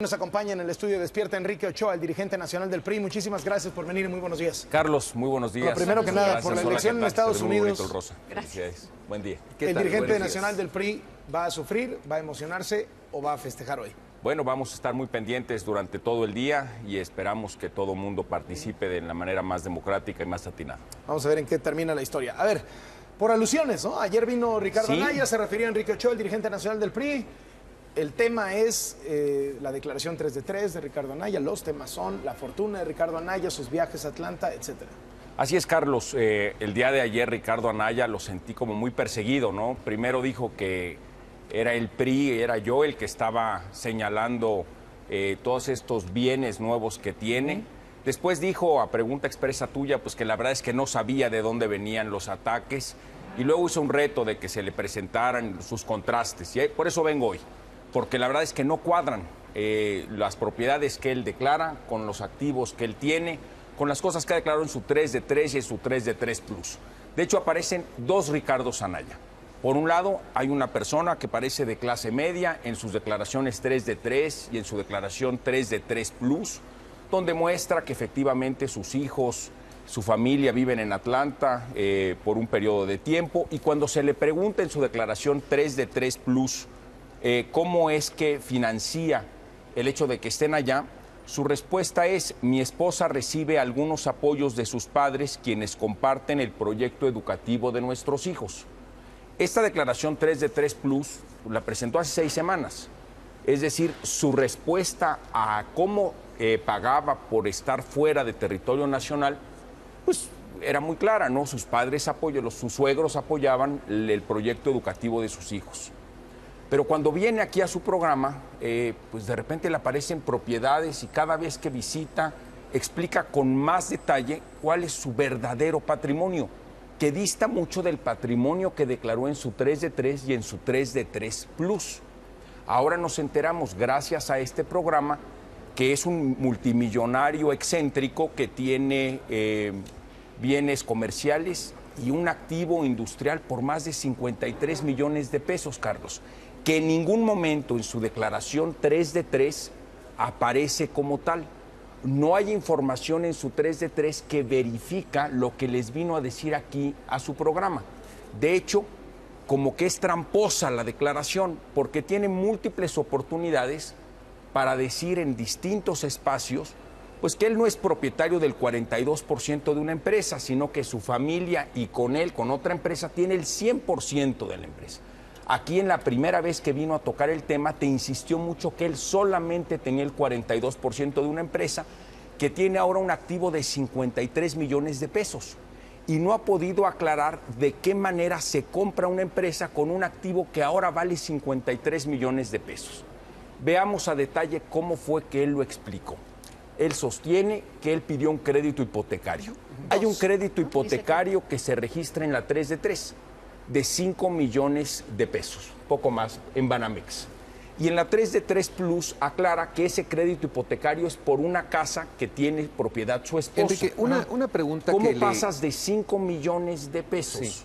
Nos acompaña en el estudio Despierta Enrique Ochoa, el dirigente nacional del PRI. Muchísimas gracias por venir y muy buenos días. Carlos, muy buenos días. Lo primero que nada, por la elección en Estados Unidos. Gracias. Buen día. El dirigente nacional del PRI va a sufrir, va a emocionarse o va a festejar hoy. Bueno, vamos a estar muy pendientes durante todo el día y esperamos que todo el mundo participe de la manera más democrática y más atinada. Vamos a ver en qué termina la historia. A ver, por alusiones, ¿no? Ayer vino Ricardo Anaya, se refería a Enrique Ochoa, el dirigente nacional del PRI. El tema es la declaración 3 de 3 de Ricardo Anaya. Los temas son la fortuna de Ricardo Anaya, sus viajes a Atlanta, etcétera. Así es, Carlos. El día de ayer Ricardo Anaya lo sentí como muy perseguido, ¿no? Primero dijo que era el PRI, era yo el que estaba señalando todos estos bienes nuevos que tiene. Después dijo, a pregunta expresa tuya, pues que la verdad es que no sabía de dónde venían los ataques. Y luego hizo un reto de que se le presentaran sus contrastes. Y por eso vengo hoy. Porque la verdad es que no cuadran las propiedades que él declara con los activos que él tiene, con las cosas que ha declarado en su 3 de 3 y en su 3 de 3 Plus. De hecho, aparecen dos Ricardos Anaya. Por un lado, hay una persona que parece de clase media en sus declaraciones 3 de 3 y en su declaración 3 de 3 Plus, donde muestra que efectivamente sus hijos, su familia viven en Atlanta por un periodo de tiempo, y cuando se le pregunta en su declaración 3 de 3 Plus, cómo es que financia el hecho de que estén allá, su respuesta es: mi esposa recibe algunos apoyos de sus padres, quienes comparten el proyecto educativo de nuestros hijos. Esta declaración 3 de 3 Plus la presentó hace 6 semanas. Es decir, su respuesta a cómo pagaba por estar fuera de territorio nacional, pues era muy clara, ¿no? Sus padres sus suegros apoyaban el proyecto educativo de sus hijos. Pero cuando viene aquí a su programa, pues de repente le aparecen propiedades y cada vez que visita explica con más detalle cuál es su verdadero patrimonio, que dista mucho del patrimonio que declaró en su 3 de 3 y en su 3 de 3 Plus. Ahora nos enteramos, gracias a este programa, que es un multimillonario excéntrico que tiene bienes comerciales y un activo industrial por más de 53 millones de pesos, Carlos, que en ningún momento en su declaración 3 de 3 aparece como tal. No hay información en su 3 de 3 que verifica lo que les vino a decir aquí a su programa. De hecho, como que es tramposa la declaración, porque tiene múltiples oportunidades para decir en distintos espacios, pues que él no es propietario del 42% de una empresa, sino que su familia y con él, con otra empresa, tiene el 100% de la empresa. Aquí en la primera vez que vino a tocar el tema, te insistió mucho que él solamente tenía el 42% de una empresa que tiene ahora un activo de 53 millones de pesos. Y no ha podido aclarar de qué manera se compra una empresa con un activo que ahora vale 53 millones de pesos. Veamos a detalle cómo fue que él lo explicó. Él sostiene que él pidió un crédito hipotecario. Hay un crédito hipotecario que se registra en la 3 de 3. De 5 millones de pesos, poco más, en Banamex. Y en la 3 de 3 Plus aclara que ese crédito hipotecario es por una casa que tiene propiedad su esposa. Enrique, una pregunta. ¿Cómo pasas de 5 millones de pesos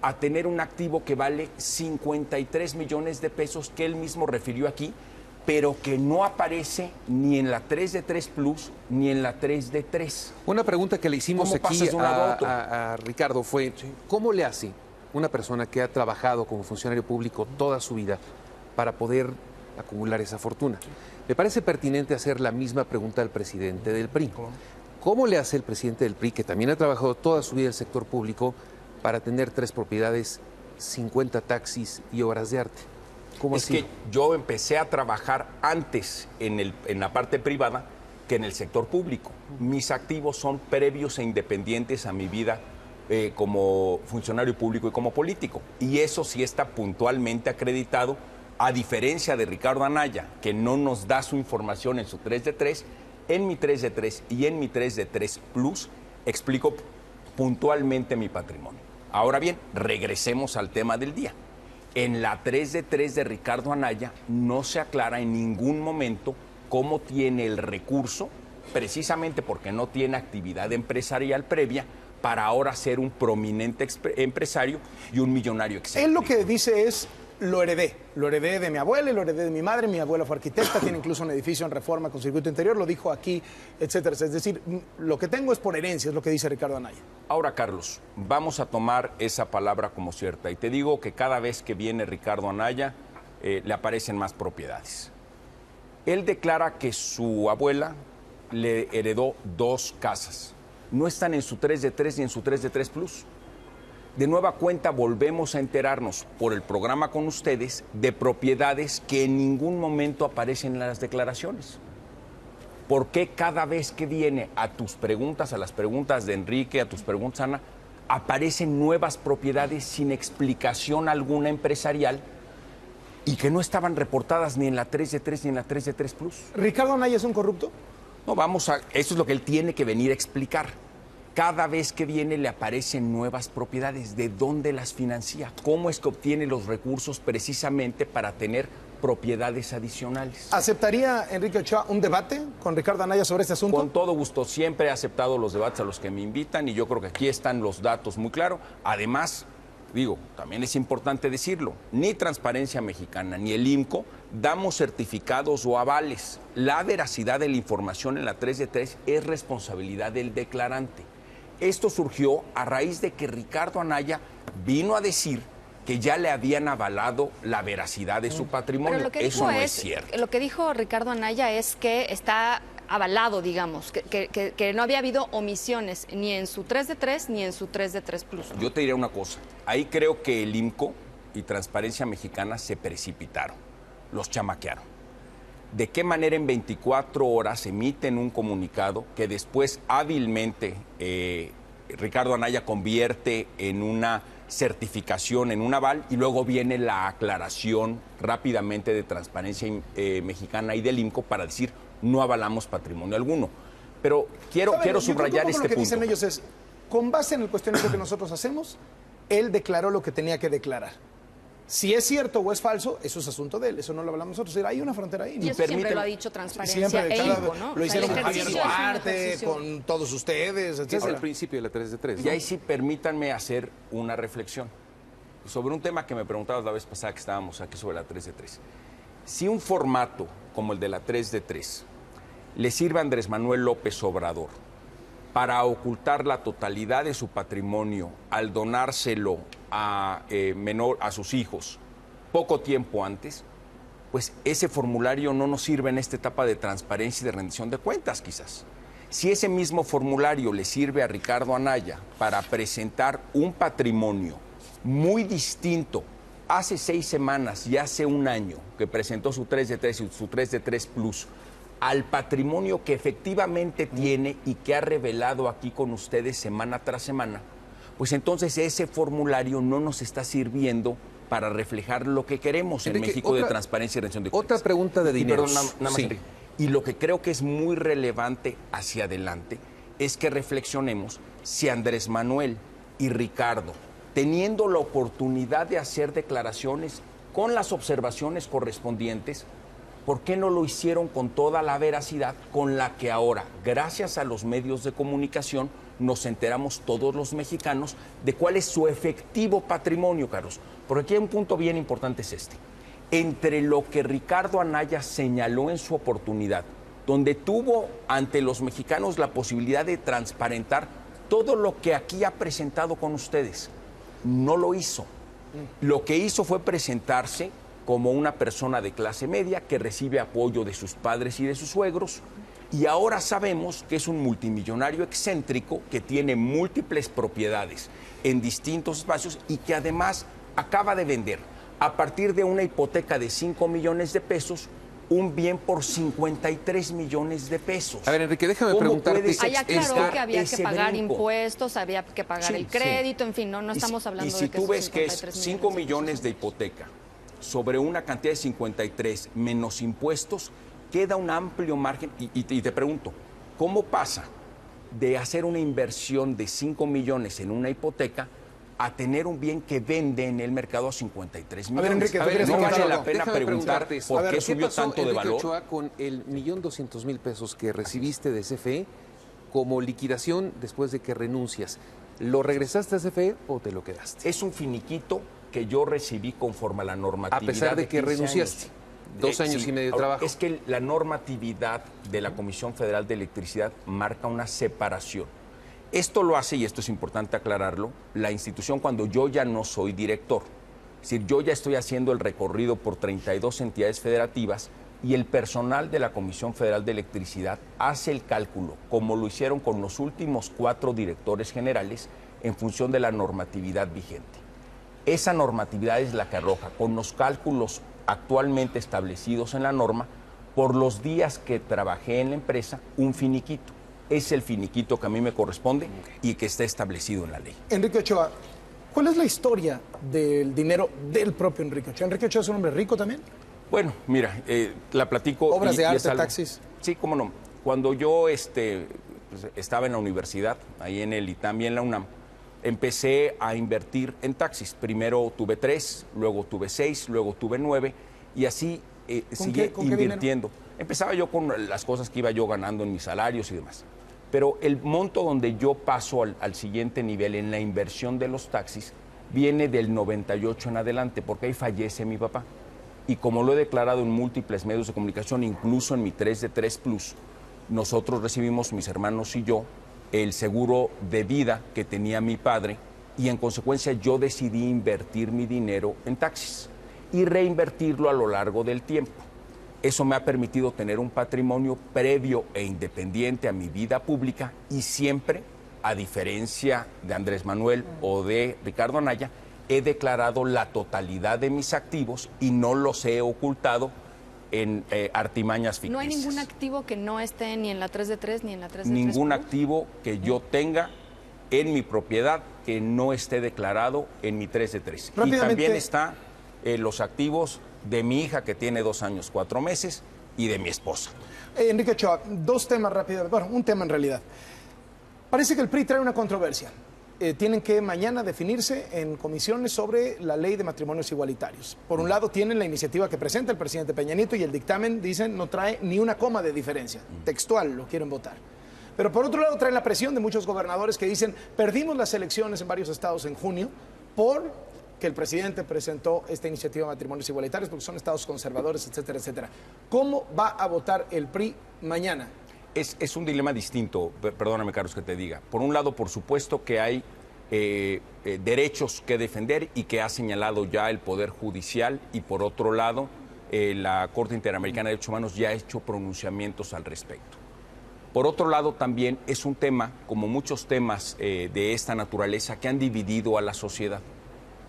a tener un activo que vale 53 millones de pesos, que él mismo refirió aquí, pero que no aparece ni en la 3 de 3 Plus ni en la 3 de 3? Una pregunta que le hicimos aquí a Ricardo fue, ¿cómo le hace una persona que ha trabajado como funcionario público toda su vida para poder acumular esa fortuna? Me parece pertinente hacer la misma pregunta al presidente del PRI. ¿Cómo le hace el presidente del PRI, que también ha trabajado toda su vida en el sector público, para tener 3 propiedades, 50 taxis y obras de arte? ¿Cómo así? Es que yo empecé a trabajar antes en la parte privada que en el sector público. Mis activos son previos e independientes a mi vida como funcionario público y como político. Y eso sí está puntualmente acreditado, a diferencia de Ricardo Anaya, que no nos da su información en su 3 de 3, en mi 3 de 3 y en mi 3 de 3 Plus explico puntualmente mi patrimonio. Ahora bien, regresemos al tema del día. En la 3 de 3 de Ricardo Anaya no se aclara en ningún momento cómo tiene el recurso, precisamente porque no tiene actividad empresarial previa, para ahora ser un prominente empresario y un millonario excéntrico. Él lo que dice es lo heredé de mi abuela y lo heredé de mi madre. Mi abuela fue arquitecta, tiene incluso un edificio en Reforma con circuito interior, lo dijo aquí, etcétera. Es decir, lo que tengo es por herencia, es lo que dice Ricardo Anaya. Ahora, Carlos, vamos a tomar esa palabra como cierta y te digo que cada vez que viene Ricardo Anaya le aparecen más propiedades. Él declara que su abuela le heredó 2 casas. No están en su 3 de 3 ni en su 3 de 3 Plus. De nueva cuenta volvemos a enterarnos por el programa con ustedes de propiedades que en ningún momento aparecen en las declaraciones. ¿Por qué cada vez que viene a tus preguntas, a las preguntas de Enrique, a tus preguntas, Ana, aparecen nuevas propiedades sin explicación alguna empresarial y que no estaban reportadas ni en la 3 de 3 ni en la 3 de 3 Plus? ¿Ricardo Anaya es un corrupto? No, eso es lo que él tiene que venir a explicar. Cada vez que viene le aparecen nuevas propiedades. ¿De dónde las financia? ¿Cómo es que obtiene los recursos precisamente para tener propiedades adicionales? ¿Aceptaría, Enrique Ochoa, un debate con Ricardo Anaya sobre este asunto? Con todo gusto. Siempre he aceptado los debates a los que me invitan y yo creo que aquí están los datos muy claros. Además, digo, también es importante decirlo, ni Transparencia Mexicana ni el IMCO damos certificados o avales. La veracidad de la información en la 3 de 3 es responsabilidad del declarante. Esto surgió a raíz de que Ricardo Anaya vino a decir que ya le habían avalado la veracidad de su patrimonio. Eso no es cierto. Lo que dijo Ricardo Anaya es que está avalado, digamos, que no había habido omisiones ni en su 3 de 3 ni en su 3 de 3 Plus. Yo te diría una cosa, ahí creo que el IMCO y Transparencia Mexicana se precipitaron, los chamaquearon. ¿De qué manera en 24 horas emiten un comunicado que después hábilmente Ricardo Anaya convierte en una certificación, en un aval, y luego viene la aclaración rápidamente de Transparencia Mexicana y del IMCO para decir no avalamos patrimonio alguno? Pero quiero subrayar este punto. Lo que dicen ellos es, con base en el cuestionario que nosotros hacemos, él declaró lo que tenía que declarar. Si es cierto o es falso, eso es asunto de él, eso no lo hablamos nosotros. Hay una frontera ahí. Y eso siempre lo ha dicho Transparencia e IMCO, ¿no? Lo hicieron con Javier Duarte, con todos ustedes, etc. Es el principio de la 3 de 3. Y ahí sí permítanme hacer una reflexión sobre un tema que me preguntabas la vez pasada que estábamos aquí sobre la 3 de 3. Si un formato como el de la 3 de 3 le sirve a Andrés Manuel López Obrador para ocultar la totalidad de su patrimonio al donárselo a sus hijos poco tiempo antes, pues ese formulario no nos sirve en esta etapa de transparencia y de rendición de cuentas, quizás. Si ese mismo formulario le sirve a Ricardo Anaya para presentar un patrimonio muy distinto hace 6 semanas y hace un año que presentó su 3 de 3 y su 3 de 3 Plus, al patrimonio que efectivamente tiene y que ha revelado aquí con ustedes semana tras semana, pues entonces ese formulario no nos está sirviendo para reflejar lo que queremos en México de transparencia y rendición de cuentas. Otra pregunta de dinero. Perdón, nada más, sí. Y lo que creo que es muy relevante hacia adelante es que reflexionemos si Andrés Manuel y Ricardo, teniendo la oportunidad de hacer declaraciones con las observaciones correspondientes, ¿por qué no lo hicieron con toda la veracidad con la que ahora, gracias a los medios de comunicación, nos enteramos todos los mexicanos de cuál es su efectivo patrimonio, Carlos? Porque aquí hay un punto bien importante, es este. Entre lo que Ricardo Anaya señaló en su oportunidad, donde tuvo ante los mexicanos la posibilidad de transparentar todo lo que aquí ha presentado con ustedes, no lo hizo. Lo que hizo fue presentarse como una persona de clase media que recibe apoyo de sus padres y de sus suegros, y ahora sabemos que es un multimillonario excéntrico que tiene múltiples propiedades en distintos espacios y que además acaba de vender, a partir de una hipoteca de 5 millones de pesos, un bien por 53 millones de pesos. A ver, Enrique, déjame preguntarte. Allá aclaró que había que pagar impuestos, había que pagar el crédito, en fin, no estamos hablando de que Y si tú ves que es 5 millones de hipoteca sobre una cantidad de 53 menos impuestos, queda un amplio margen. Y te pregunto, ¿cómo pasa de hacer una inversión de 5 millones en una hipoteca a tener un bien que vende en el mercado a 53 millones? A ver, Enrique, no vale la pena preguntar por qué subió tanto de valor. Ochoa, con el 1.200.000 pesos que recibiste de CFE como liquidación después de que renuncias, ¿lo regresaste a CFE o te lo quedaste? Es un finiquito que yo recibí conforme a la normatividad. A pesar de que 15 renunciaste. años. 2 años Sí. y medio de Ahora, trabajo. es que la normatividad de la Comisión Federal de Electricidad marca una separación. Esto lo hace, y esto es importante aclararlo, la institución cuando yo ya no soy director. Es decir, yo ya estoy haciendo el recorrido por 32 entidades federativas y el personal de la Comisión Federal de Electricidad hace el cálculo, como lo hicieron con los últimos 4 directores generales, en función de la normatividad vigente. Esa normatividad es la que arroja, con los cálculos actualmente establecidos en la norma, por los días que trabajé en la empresa, un finiquito. Es el finiquito que a mí me corresponde y que está establecido en la ley. Enrique Ochoa, ¿cuál es la historia del dinero del propio Enrique Ochoa? ¿Enrique Ochoa es un hombre rico también? Bueno, mira, la platico. ¿Obras de es arte, algo- taxis? Sí, cómo no. Cuando yo pues, estaba en la universidad, ahí en el ITAM y en la UNAM, empecé a invertir en taxis. Primero tuve 3, luego tuve 6, luego tuve 9 y así seguí con qué invirtiendo. Empezaba yo con las cosas que iba yo ganando en mis salarios y demás. Pero el monto donde yo paso al siguiente nivel en la inversión de los taxis viene del 98 en adelante, porque ahí fallece mi papá. Y como lo he declarado en múltiples medios de comunicación, incluso en mi 3 de 3 Plus, nosotros recibimos, mis hermanos y yo, el seguro de vida que tenía mi padre y en consecuencia yo decidí invertir mi dinero en taxis y reinvertirlo a lo largo del tiempo. Eso me ha permitido tener un patrimonio previo e independiente a mi vida pública y siempre, a diferencia de Andrés Manuel o de Ricardo Anaya, he declarado la totalidad de mis activos y no los he ocultado en artimañas ficticias. No hay ningún activo que no esté ni en la 3 de 3 ni en la 3 de 3. Ningún activo que yo tenga en mi propiedad que no esté declarado en mi 3 de 3. Y también está los activos de mi hija que tiene 2 años, 4 meses y de mi esposa. Enrique Ochoa, 2 temas rápidos. Bueno, un tema en realidad. Parece que el PRI trae una controversia. Tienen que mañana definirse en comisiones sobre la ley de matrimonios igualitarios. Por un lado tienen la iniciativa que presenta el presidente Peña Nieto y el dictamen, dicen, no trae ni una coma de diferencia. Textual, lo quieren votar. Pero por otro lado traen la presión de muchos gobernadores que dicen, perdimos las elecciones en varios estados en junio por que el presidente presentó esta iniciativa de matrimonios igualitarios porque son estados conservadores, etcétera, etcétera. ¿Cómo va a votar el PRI mañana? Es un dilema distinto, perdóname, Carlos, que te diga. Por un lado, por supuesto que hay derechos que defender y que ha señalado ya el Poder Judicial, y por otro lado, la Corte Interamericana de Derechos Humanos ya ha hecho pronunciamientos al respecto. Por otro lado, también es un tema, como muchos temas de esta naturaleza, que han dividido a la sociedad.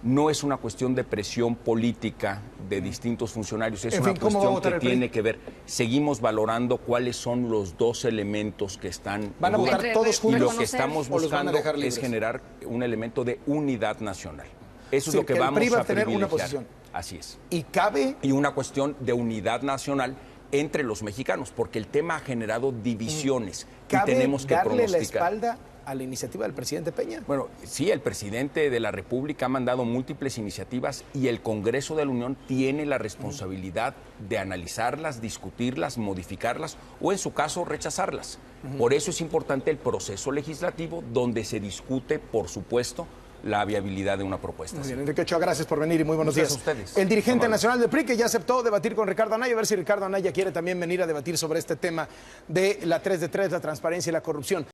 No es una cuestión de presión política de distintos funcionarios, es una cuestión que tiene que ver. Seguimos valorando cuáles son los 2 elementos que están. ¿Van a votar todos juntos? Y lo que estamos buscando es generar un elemento de unidad nacional. Eso es lo que vamos a tener una posición. Así es. Y una cuestión de unidad nacional entre los mexicanos, porque el tema ha generado divisiones y tenemos que darle la pronosticar. espalda a la iniciativa del presidente Peña? Bueno, sí, el presidente de la República ha mandado múltiples iniciativas y el Congreso de la Unión tiene la responsabilidad de analizarlas, discutirlas, modificarlas o, en su caso, rechazarlas. Por eso es importante el proceso legislativo donde se discute, por supuesto, la viabilidad de una propuesta. Muy bien, Enrique Ochoa, gracias por venir y muy buenos días. A ustedes. El dirigente nacional del PRI, que ya aceptó debatir con Ricardo Anaya, a ver si Ricardo Anaya quiere también venir a debatir sobre este tema de la 3 de 3, la transparencia y la corrupción.